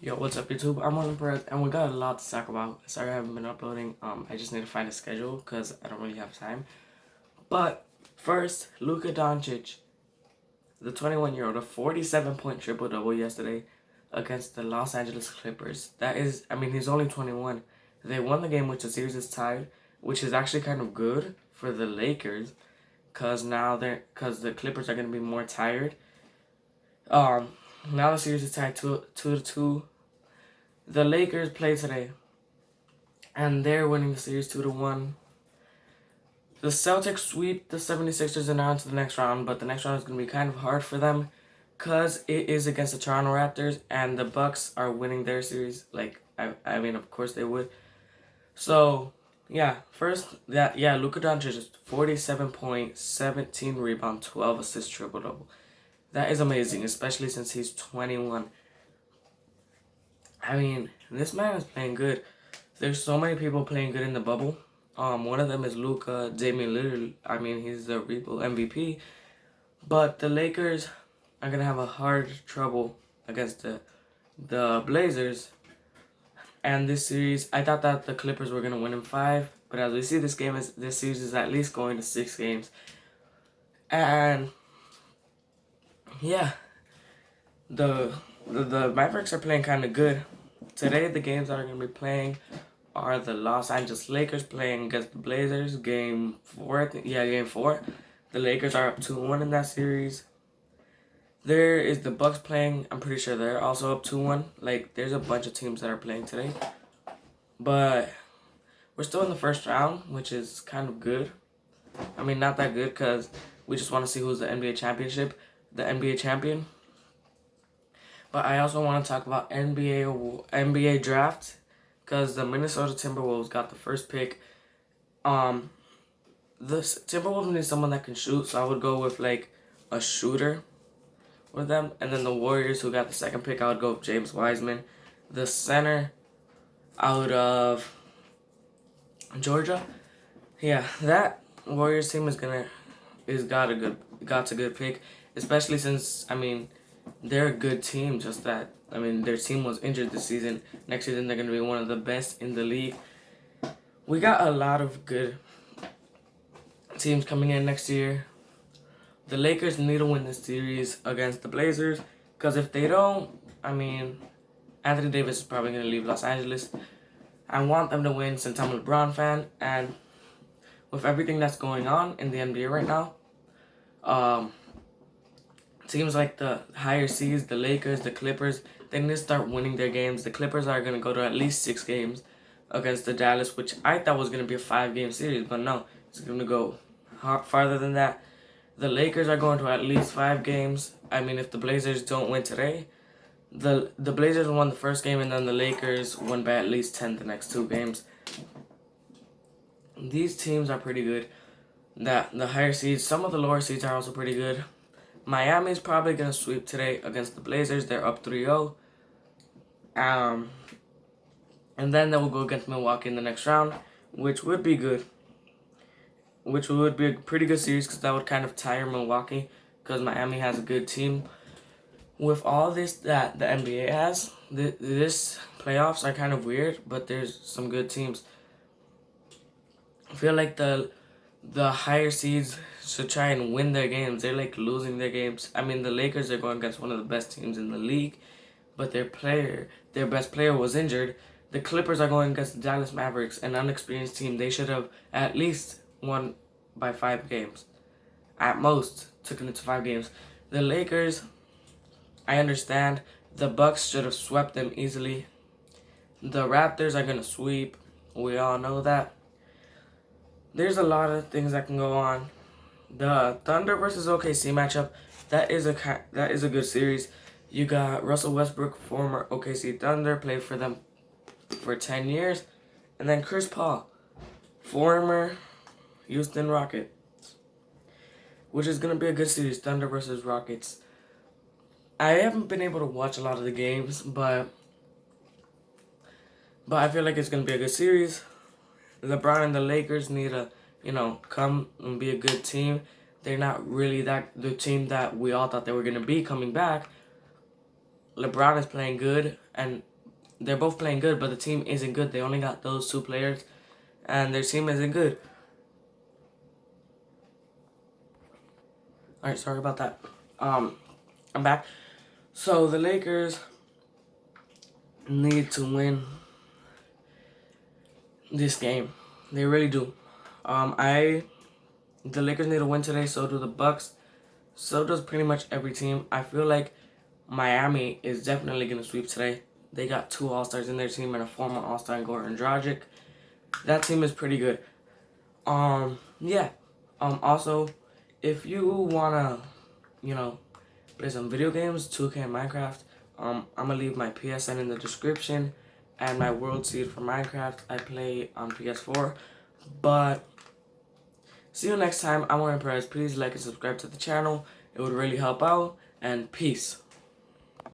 Yo, what's up YouTube? I'm on Perez and we got a lot to talk about. Sorry I haven't been uploading. I just need to find a schedule because I don't really have time. But first, Luka Doncic, the 21-year-old, a 47-point triple-double yesterday against the Los Angeles Clippers. That is, he's only 21. They won the game, which the series is tied, which is actually kind of good for the Lakers because the Clippers are going to be more tired. Now the series is tied 2-2. The Lakers play today, and they're winning the series 2-1. The Celtics sweep the 76ers and are on to the next round, but the next round is going to be kind of hard for them because it is against the Toronto Raptors, and the Bucks are winning their series. Of course they would. So, yeah, Luka Doncic is 47 point, 17 rebound, 12 assist, triple-double. That is amazing, especially since he's 21. This man is playing good. There's so many people playing good in the bubble. One of them is Luka, Damian Lillard. He's the MVP. But the Lakers are gonna have a hard trouble against the Blazers. And this series, I thought that the Clippers were gonna win in 5, but as we see, this series is at least going to 6 games. And yeah, the Mavericks are playing kind of good. Today, the games that are going to be playing are the Los Angeles Lakers playing against the Blazers. Game 4. Game 4. The Lakers are up 2-1 in that series. There is the Bucks playing. I'm pretty sure they're also up 2-1. There's a bunch of teams that are playing today. But we're still in the first round, which is kind of good. Not that good because we just want to see who's the NBA champion. But I also want to talk about NBA draft because the Minnesota Timberwolves got the first pick. The Timberwolves need someone that can shoot, so I would go with a shooter with them. And then the Warriors, who got the second pick, I would go with James Wiseman. The center out of Georgia. Yeah, that Warriors team got a good pick, especially since they're a good team, just that, their team was injured this season. Next season, they're going to be one of the best in the league. We got a lot of good teams coming in next year. The Lakers need to win this series against the Blazers, because if they don't, Anthony Davis is probably going to leave Los Angeles. I want them to win since I'm a LeBron fan, and with everything that's going on in the NBA right now, teams like the higher seeds, the Lakers, the Clippers, they need to start winning their games. The Clippers are going to go to at least 6 games against the Dallas, which I thought was going to be a 5-game series, but no, it's going to go farther than that. The Lakers are going to at least 5 games. If the Blazers don't win today, the Blazers won the first game, and then the Lakers won by at least 10 the next 2 games. These teams are pretty good. The higher seeds, some of the lower seeds are also pretty good. Miami's probably going to sweep today against the Blazers. They're up 3-0. And then they will go against Milwaukee in the next round, which would be good. Which would be a pretty good series because that would kind of tire Milwaukee because Miami has a good team. With all this that the NBA has, this playoffs are kind of weird, but there's some good teams. I feel like the higher seeds should try and win their games. They're losing their games. The Lakers are going against one of the best teams in the league, but their best player was injured. The Clippers are going against the Dallas Mavericks, an unexperienced team. They should have at least won by 5 games. At most, took it into 5 games. The Lakers, I understand. The Bucks should have swept them easily. The Raptors are going to sweep. We all know that. There's a lot of things that can go on. The Thunder versus OKC matchup, that is a good series. You got Russell Westbrook, former OKC Thunder, played for them for 10 years. And then Chris Paul, former Houston Rockets, which is going to be a good series, Thunder versus Rockets. I haven't been able to watch a lot of the games, but I feel like it's going to be a good series. LeBron and the Lakers need to, come and be a good team. They're not really the team that we all thought they were going to be coming back. LeBron is playing good, and they're both playing good, but the team isn't good. They only got those two players, and their team isn't good. All right, sorry about that. I'm back. So the Lakers need to win this game. They really do. The Lakers need to win today. So do the Bucks. So does pretty much every team. I feel like Miami is definitely gonna sweep today. They got two All-Stars in their team and a former All-Star in Goran Dragic. That team is pretty good. Yeah. Also, if you wanna, play some video games, 2K and Minecraft, I'm gonna leave my PSN in the description and my World Seed for Minecraft. I play on PS4. But see you next time. I'm Perez. Please like and subscribe to the channel. It would really help out. And peace.